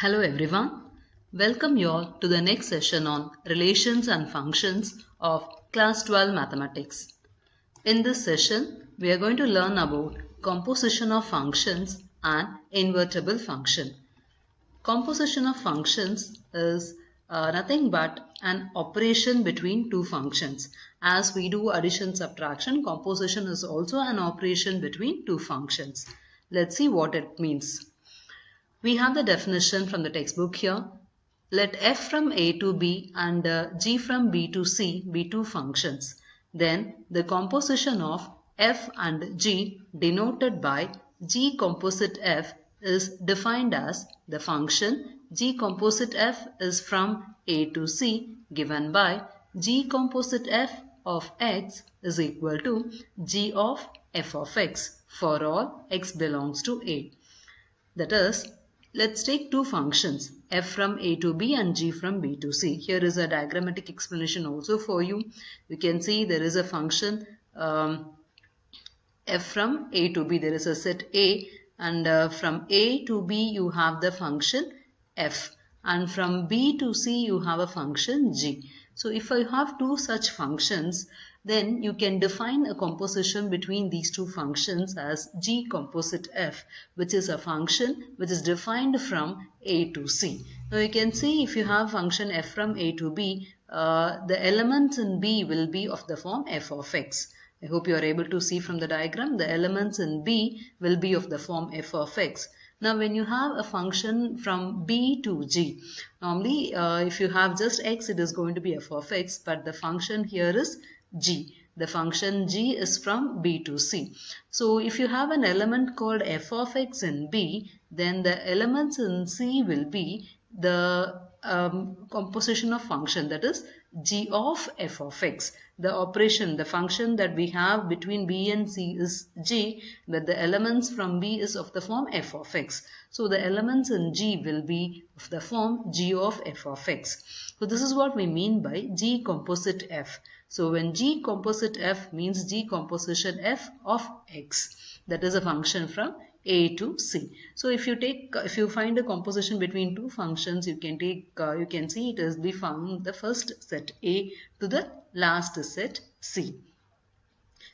Hello everyone, welcome you all to the next session on relations and functions of class 12 mathematics. In this session, we are going to learn about composition of functions and invertible function. Composition of functions is nothing but an operation between two functions. As we do addition subtraction, composition is also an operation between two functions. Let's see what it means. We have the definition from the textbook here. Let f from a to b and g from b to c be two functions. Then the composition of f and g denoted by g composite f is defined as the function g composite f is from a to c given by g composite f of x is equal to g of f of x for all x belongs to a. That is, let's take two functions, f from a to b and g from b to c. Here is a diagrammatic explanation also for you. You can see there is a function f from a to b. There is a set a, and from a to b you have the function f, and from b to c you have a function g. So if I have two such functions, then you can define a composition between these two functions as g composite f, which is a function which is defined from a to c. Now you can see if you have function f from a to b, the elements in b will be of the form f of x. I hope you are able to see from the diagram, the elements in b will be of the form f of x. Now when you have a function from b to g, normally if you have just x, it is going to be f of x, but the function here is g. The function g is from b to c. So if you have an element called f of x in b, then the elements in c will be the composition of function, that is g of f of x. The operation, the function that we have between b and c is g, but the elements from b is of the form f of x. So the elements in g will be of the form g of f of x. So this is what we mean by g composite f. So when g composite f means g composition f of x, that is a function from a to c. So if you find a composition between two functions, you can see it is from the first set a to the last set c.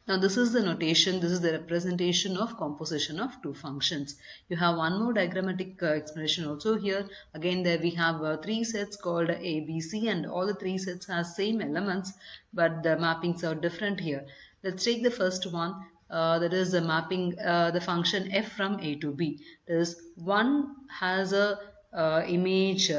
Now this is the notation, this is the representation of composition of two functions. You have one more diagrammatic explanation also here. Again there we have three sets called A, B, C, and all the three sets have same elements, but the mappings are different here. Let's take the first one. That is the mapping, the function f from a to b. That is 1 has a image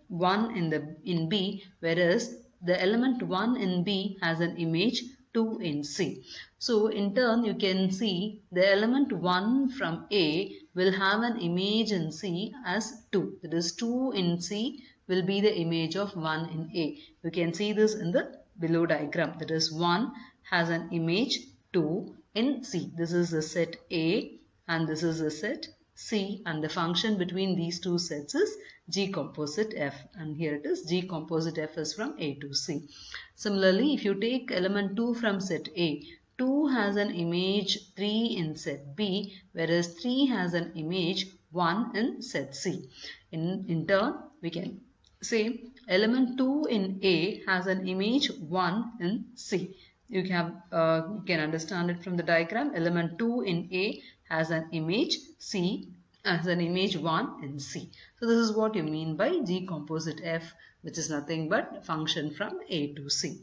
1 in b, whereas the element 1 in b has an image 2 in c. So in turn you can see the element 1 from a will have an image in c as 2. That is 2 in c will be the image of 1 in a. You can see this in the below diagram. That is 1 has an image 2 in c. This is the set A and this is the set C, and the function between these two sets is g composite f, and here it is g composite f is from A to C. Similarly, if you take element 2 from set A, 2 has an image 3 in set B, whereas 3 has an image 1 in set C. In turn, we can say element 2 in A has an image 1 in C. You can understand it from the diagram. Element 2 in A has an image C, has an image 1 in C. So this is what you mean by g composite f, which is nothing but function from A to C.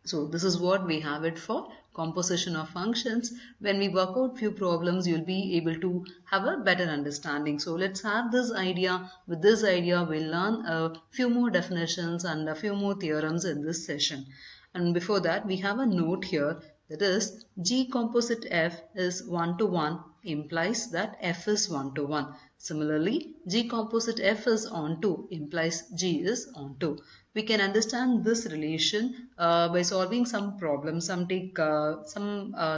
So this is what we have it for composition of functions. When we work out few problems, you'll be able to have a better understanding. So let's have this idea. With this idea, we'll learn a few more definitions and a few more theorems in this session. And before that, we have a note here, that is g composite f is 1 to 1 implies that f is 1 to 1. Similarly, g composite f is onto implies g is onto. We can understand this relation by solving some problems, some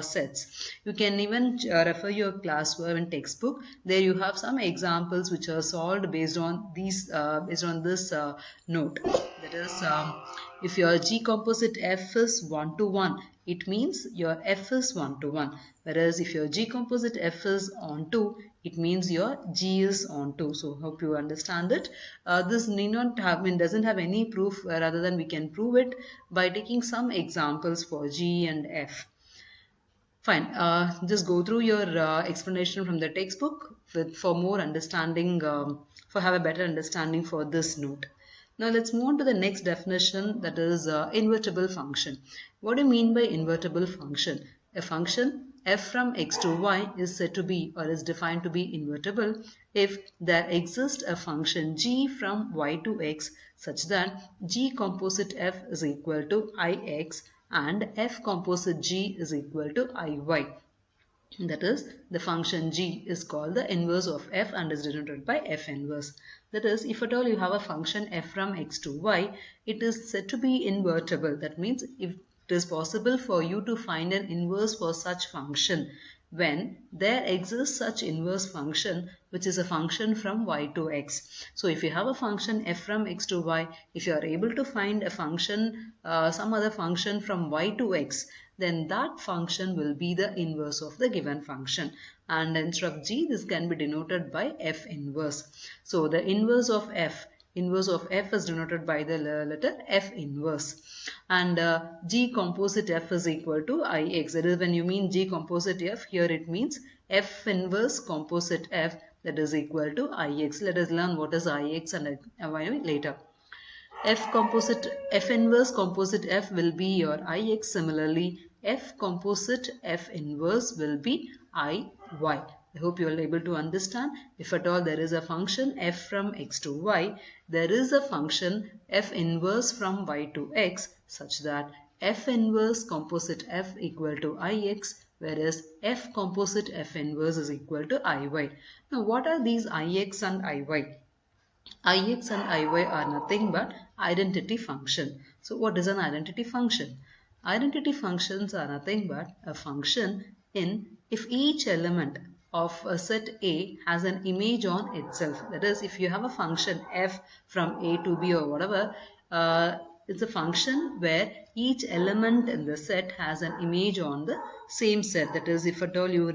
sets. You can even refer your classwork and textbook. There you have some examples which are solved based on these this note. That is, If your G composite F is 1 to 1, it means your F is 1 to 1. Whereas if your G composite F is on 2, it means your G is on 2. So hope you understand it. This need not have, doesn't have any proof, rather than we can prove it by taking some examples for G and F. Fine. Just go through your explanation from the textbook for more understanding, for have a better understanding for this note. Now let's move on to the next definition, that is invertible function. What do you mean by invertible function? A function f from x to y is said to be or is defined to be invertible if there exists a function g from y to x such that g composite f is equal to ix and f composite g is equal to iy. That is, the function g is called the inverse of f and is denoted by f inverse. That is, if at all you have a function f from x to y, it is said to be invertible. That means if it is possible for you to find an inverse for such function when there exists such inverse function which is a function from y to x. So if you have a function f from x to y, if you are able to find a function, some other function from y to x, then that function will be the inverse of the given function. And instead of g, this can be denoted by f inverse. So the inverse of f is denoted by the letter f inverse. And g composite f is equal to ix. That is, when you mean g composite f, here it means f inverse composite f, that is equal to ix. Let us learn what is ix and later. F inverse composite f will be your ix. Similarly, f composite f inverse will be iy. I hope you are able to understand. If at all there is a function f from x to y, there is a function f inverse from y to x such that f inverse composite f equal to ix, whereas f composite f inverse is equal to iy. Now what are these ix and iy? Ix and iy are nothing but identity function. So what is an identity function? Identity functions are nothing but a function if each element of a set A has an image on itself. That is, if you have a function f from A to B or whatever, it's a function where each element in the set has an image on the same set. That is, if at all you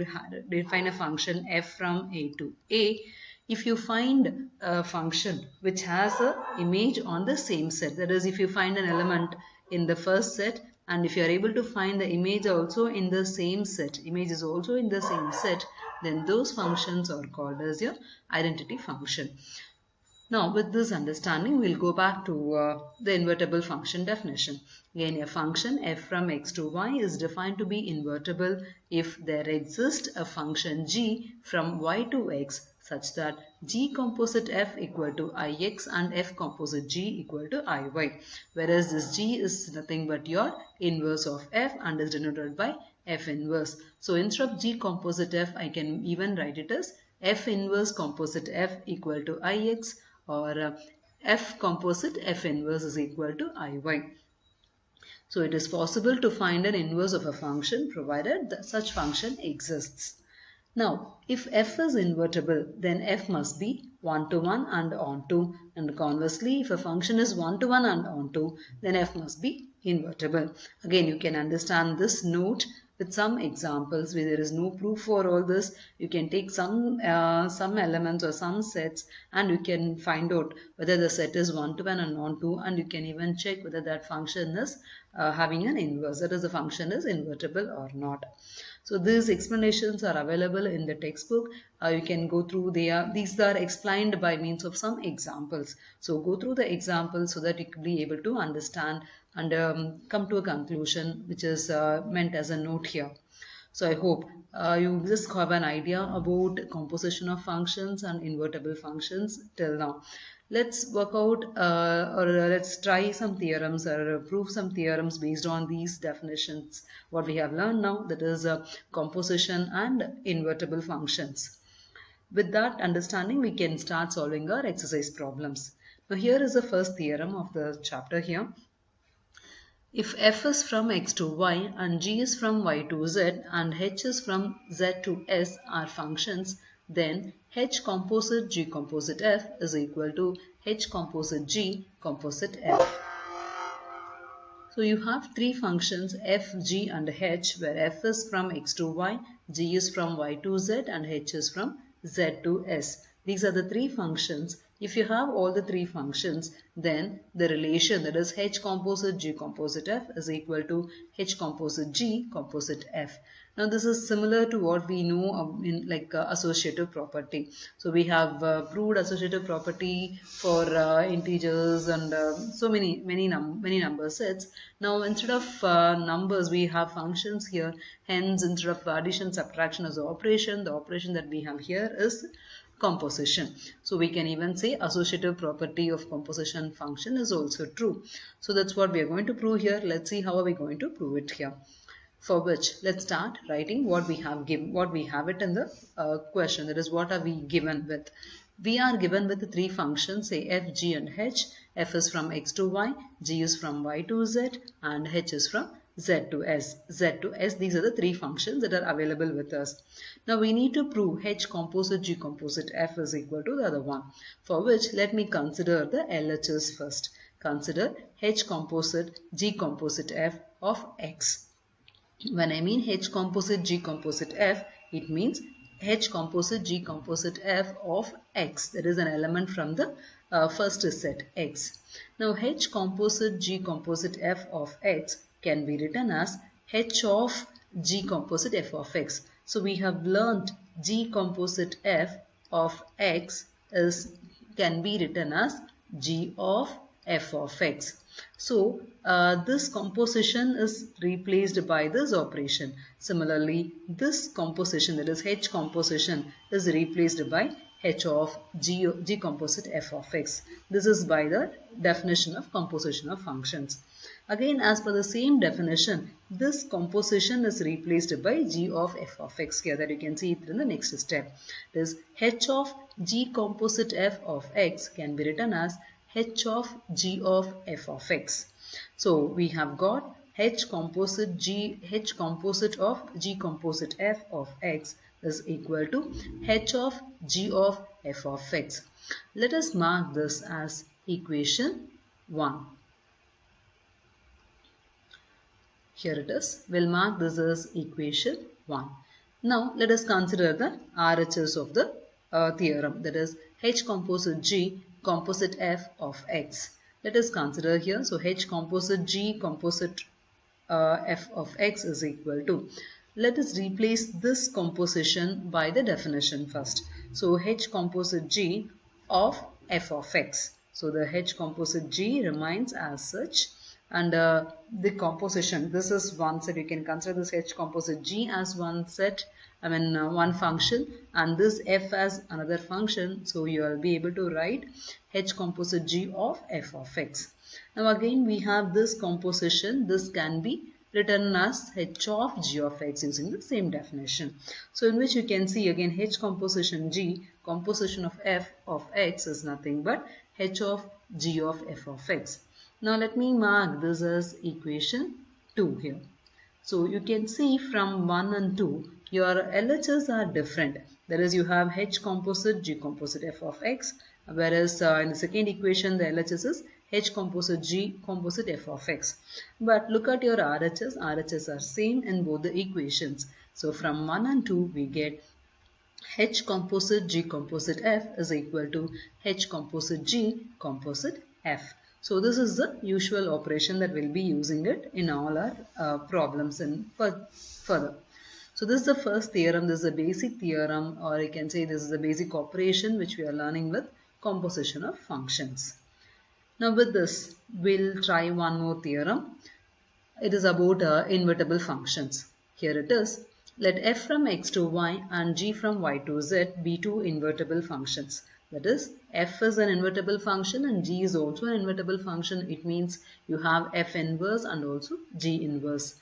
define a function f from A to A, if you find a function which has an image on the same set, that is, if you find an element in the first set and if you are able to find the image also in the same set, then those functions are called as your identity function. Now with this understanding, we'll go back to the invertible function definition. Again, a function f from x to y is defined to be invertible if there exists a function g from y to x such that g composite f equal to ix and f composite g equal to iy, whereas this g is nothing but your inverse of f and is denoted by f inverse. So instead of g composite f, I can even write it as f inverse composite f equal to ix, or f composite f inverse is equal to iy. So it is possible to find an inverse of a function provided that such function exists. Now, if f is invertible, then f must be 1 to 1 and onto, and conversely, if a function is 1 to 1 and onto, then f must be invertible. Again, you can understand this note with some examples where there is no proof for all this. You can take some elements or some sets and you can find out whether the set is 1 to 1 and onto, and you can even check whether that function is having an inverse, that is, the function is invertible or not. So these explanations are available in the textbook. You can go through. These are explained by means of some examples. So go through the examples so that you can be able to understand and come to a conclusion which is meant as a note here. So I hope you just have an idea about composition of functions and invertible functions till now. Let's work out let's try some theorems or prove some theorems based on these definitions. What we have learned now, that is composition and invertible functions. With that understanding, we can start solving our exercise problems. Now here is the first theorem of the chapter here. If f is from x to y and g is from y to z and h is from z to s are functions, then h composite g composite f is equal to h composite g composite f. So you have three functions f, g and h, where f is from x to y, g is from y to z and h is from z to s. These are the three functions. If you have all the three functions, then the relation, that is h composite g composite f, is equal to h composite g composite f. Now this is similar to what we know in associative property. So we have proved associative property for integers and so many number sets. Now instead of numbers we have functions here. Hence instead of addition subtraction as the operation that we have here is composition. So we can even say associative property of composition function is also true. So that's what we are going to prove here. Let's see how are we going to prove it here. For which, let's start writing what we have given, what we have it in the question. That is, what are we given with? We are given with the three functions, say f, g and h. F is from x to y, g is from y to z and h is from z to s. These are the three functions that are available with us. Now we need to prove h composite g composite f is equal to the other one. For which, let me consider the LHS first. Consider h composite g composite f of x. When I mean h composite g composite f, it means h composite g composite f of x. That is an element from the first set x. Now h composite g composite f of x can be written as h of g composite f of x. So we have learnt g composite f of x can be written as g of f of x. So this composition is replaced by this operation. Similarly, this composition, that is h composition, is replaced by h of g composite f of x. This is by the definition of composition of functions. Again, as per the same definition, this composition is replaced by g of f of x here, that you can see it in the next step. This h of g composite f of x can be written as h of g of f of x. So we have got h composite of g composite f of x is equal to h of g of f of x. Let us mark this as equation 1. Here it is. We'll mark this as equation 1. Now let us consider the RHS of the theorem, that is h composite g composite f of x. Let us consider here. So h composite g composite f of x is equal to, let us replace this composition by the definition first. So h composite g of f of x. So the h composite g remains as such, and the composition, this is one set. You can consider this h composite g as one set, one function, and this f as another function. So you will be able to write h composite g of f of x. Now again we have this composition. This can be written as h of g of x using the same definition. So in which you can see again h composition g, composition of f of x is nothing but h of g of f of x. Now let me mark this as equation 2 here. So you can see from 1 and 2, your LHS are different. That is, you have h composite g composite f of x, whereas in the second equation the LHS is h composite g composite f of x. But look at your RHS. RHS are same in both the equations. So from 1 and 2 we get h composite g composite f is equal to h composite g composite f. So this is the usual operation that we'll be using it in all our problems and further. So this is the first theorem. This is a basic theorem, or you can say this is a basic operation which we are learning with composition of functions. Now with this, we'll try one more theorem. It is about invertible functions. Here it is. Let f from x to y and g from y to z be two invertible functions. That is, f is an invertible function and g is also an invertible function. It means you have f inverse and also g inverse.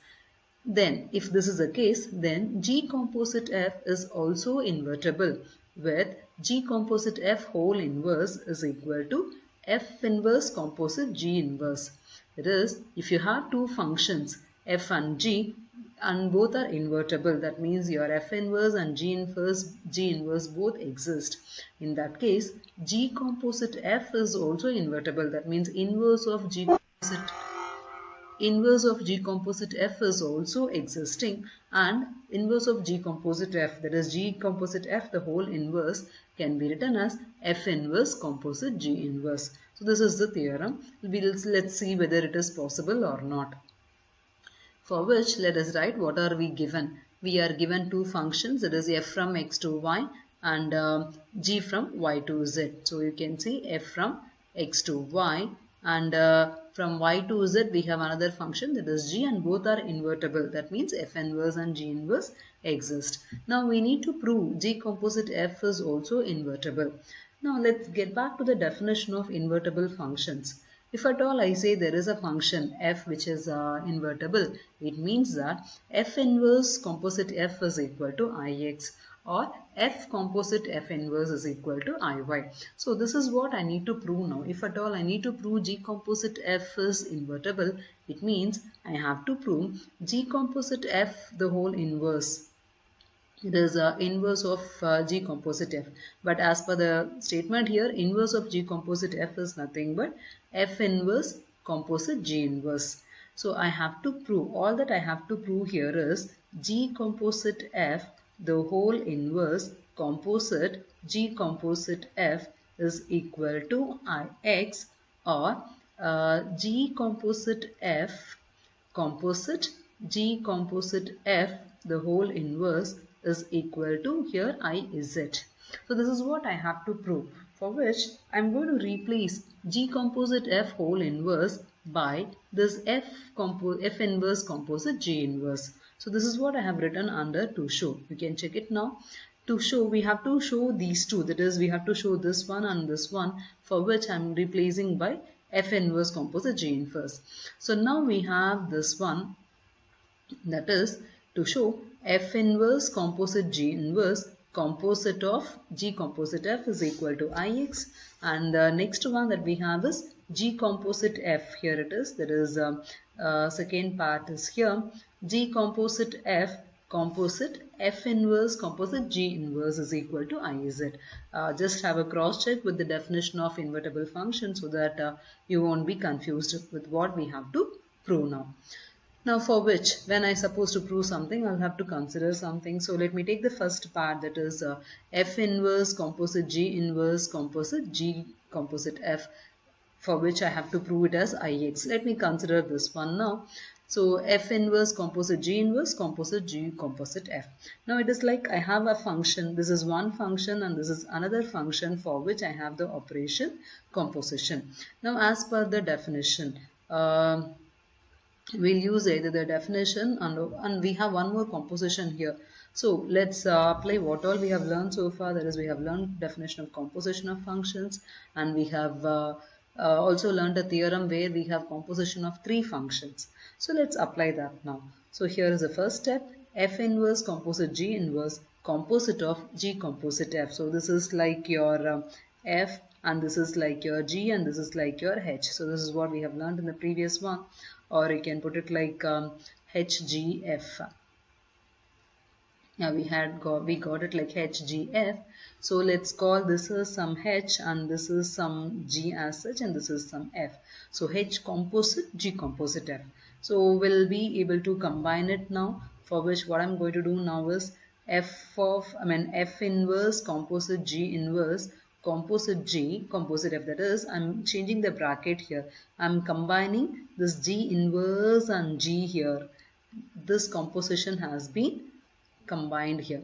Then, if this is the case, then g composite f is also invertible, with g composite f whole inverse is equal to f inverse composite g inverse. That is, if you have two functions f and g and both are invertible, that means your f inverse and g inverse both exist. In that case, g composite f is also invertible. That means inverse of g composite inverse of G composite F is also existing, and inverse of G composite F, that is G composite F, the whole inverse, can be written as F inverse composite G inverse. So this is the theorem. Let's see whether it is possible or not. For which, let us write what are we given. We are given two functions, that is f from x to y and g from y to z. So you can see f from x to y, and from y to z we have another function, that is g, and both are invertible. That means f inverse and g inverse exist. Now we need to prove G composite f is also invertible. Now let's get back to the definition of invertible functions. If at all I say there is a function f which is invertible, it means that f inverse composite f is equal to ix, or f composite f inverse is equal to iy. So this is what I need to prove now. If at all I need to prove G composite f is invertible, it means I have to prove G composite f the whole inverse. It is inverse of G composite f. But as per the statement here, inverse of G composite f is nothing but f inverse composite G inverse. So I have to prove, all that I have to prove here is G composite f the whole inverse composite G composite f is equal to ix, or G composite f composite G composite f the whole inverse is equal to here iz. So this is what I have to prove, for which I am going to replace G composite f whole inverse by this f inverse composite G inverse. So this is what I have written under to show. You can check it now. To show, we have to show these two, that is we have to show this one and this one, for which I am replacing by f inverse composite G inverse. So now we have this one, that is to show f inverse composite G inverse composite of G composite f is equal to ix, and the next one that we have is G composite f. Here it is, that is second part is here, G composite f composite f inverse composite G inverse is equal to iz. Just have a cross check with the definition of invertible function so that you won't be confused with what we have to prove now. Now for which, when I suppose to prove something, I'll have to consider something. So let me take the first part, that is f inverse composite G inverse composite G composite f, for which I have to prove it as ix. Let me consider this one now. So f inverse composite G inverse composite G composite f. Now it is like I have a function, this is one function and this is another function for which I have the operation composition. Now as per the definition, we'll use either the definition and we have one more composition here. So let's apply what all we have learned so far. That is, we have learned definition of composition of functions, and we have also learned a theorem where we have composition of three functions. So let's apply that now. So here is the first step, f inverse composite G inverse composite of G composite f. So this is like your f, and this is like your G, and this is like your H. So this is what we have learned in the previous one, or you can put it like HGF. Now we got it like HGF. So let's call this is some H and this is some G as such, and this is some F. So H composite G composite F. So we'll be able to combine it now, for which what I'm going to do now is f inverse composite G inverse composite G composite F. That is, I'm changing the bracket here. I'm combining this G inverse and G here. This composition has been combined here.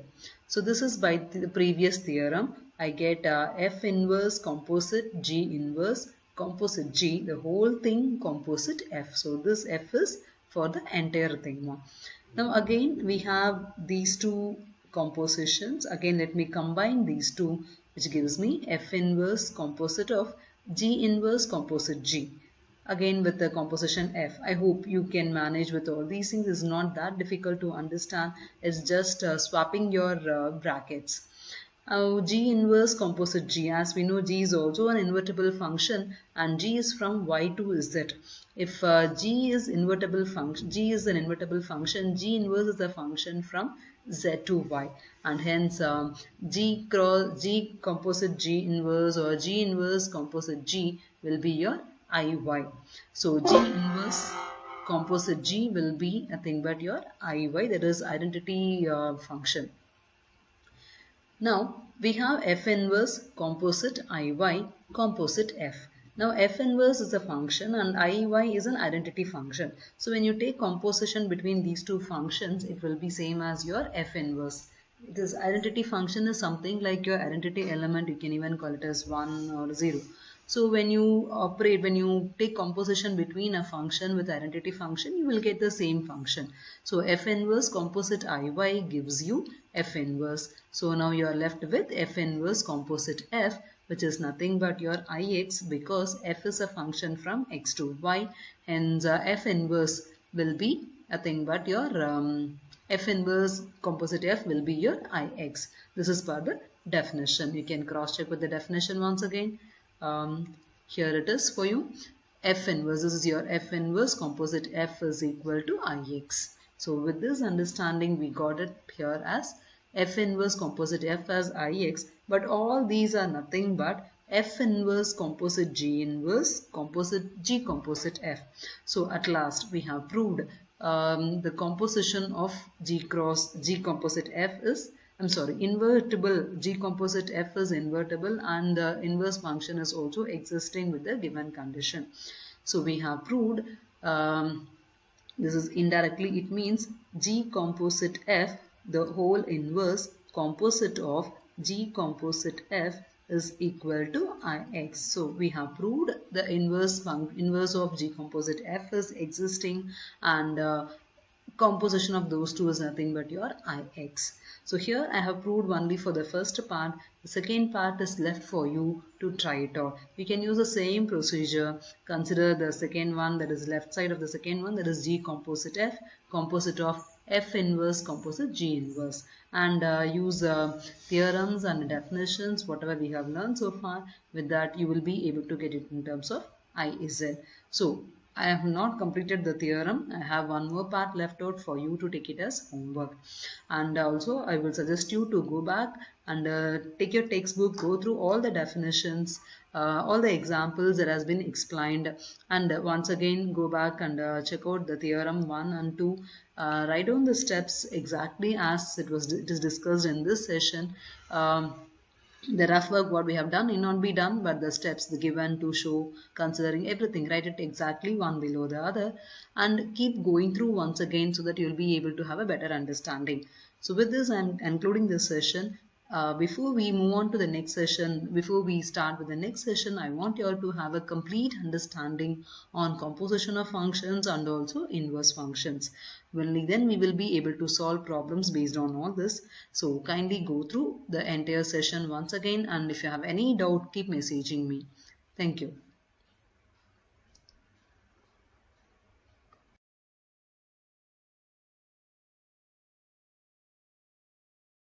So this is by the previous theorem. I get f inverse composite G inverse composite G, the whole thing composite F. So this F is for the entire thing now. Now again we have these two compositions. Again let me combine these two, which gives me f inverse composite of G inverse composite G. Again with the composition F. I hope you can manage with all these things. It's not that difficult to understand. It's just swapping your brackets. G inverse composite G. As we know, G is also an invertible function, and G is from Y to Z. If G is invertible function, G is an invertible function, G inverse is a function from Z to Y, and hence G composite G inverse or G inverse composite G will be your IY. So G inverse composite G will be nothing but your IY, that is identity function. Now we have F inverse composite IY composite F. Now F inverse is a function and IY is an identity function. So when you take composition between these two functions, it will be same as your F inverse. This identity function is something like your identity element. You can even call it as 1 or 0. So when you take composition between a function with identity function, you will get the same function. So F inverse composite IY gives you F inverse. So now you are left with F inverse composite F, which is nothing but your Ix, because F is a function from X to Y. Hence F inverse will be nothing but your F inverse composite F will be your Ix. This is for the definition. You can cross check with the definition once again. Here it is for you. F inverse, this is your F inverse composite F is equal to Ix. So with this understanding, we got it here as F inverse composite F as Ix, but all these are nothing but F inverse composite G inverse composite G composite F. So at last we have proved the composition of G cross G composite F is, invertible. G composite F is invertible and the inverse function is also existing with the given condition. So we have proved this is indirectly, it means G composite F, the whole inverse composite of G composite F is equal to Ix. So we have proved the inverse of G composite F is existing and composition of those two is nothing but your Ix. So here I have proved only for the first part. The second part is left for you to try it out. You can use the same procedure. Consider the second one, that is left side of the second one, that is G composite F, composite of F inverse composite G inverse, and use theorems and definitions, whatever we have learned so far. With that you will be able to get it in terms of Iz. So I have not completed the theorem. I have one more part left out for you to take it as homework. And also I will suggest you to go back and take your textbook, go through all the definitions, all the examples that has been explained, and once again go back and check out the theorem 1 and 2. Write down the steps exactly as it is discussed in this session. The rough work what we have done need not be done, but the steps given to show, considering everything, write it exactly one below the other and keep going through once again so that you will be able to have a better understanding. So with this I am concluding this session. Before we move on to the next session, before we start with the next session, I want you all to have a complete understanding on composition of functions and also inverse functions. Only then we will be able to solve problems based on all this. So kindly go through the entire session once again, and if you have any doubt, keep messaging me. Thank you.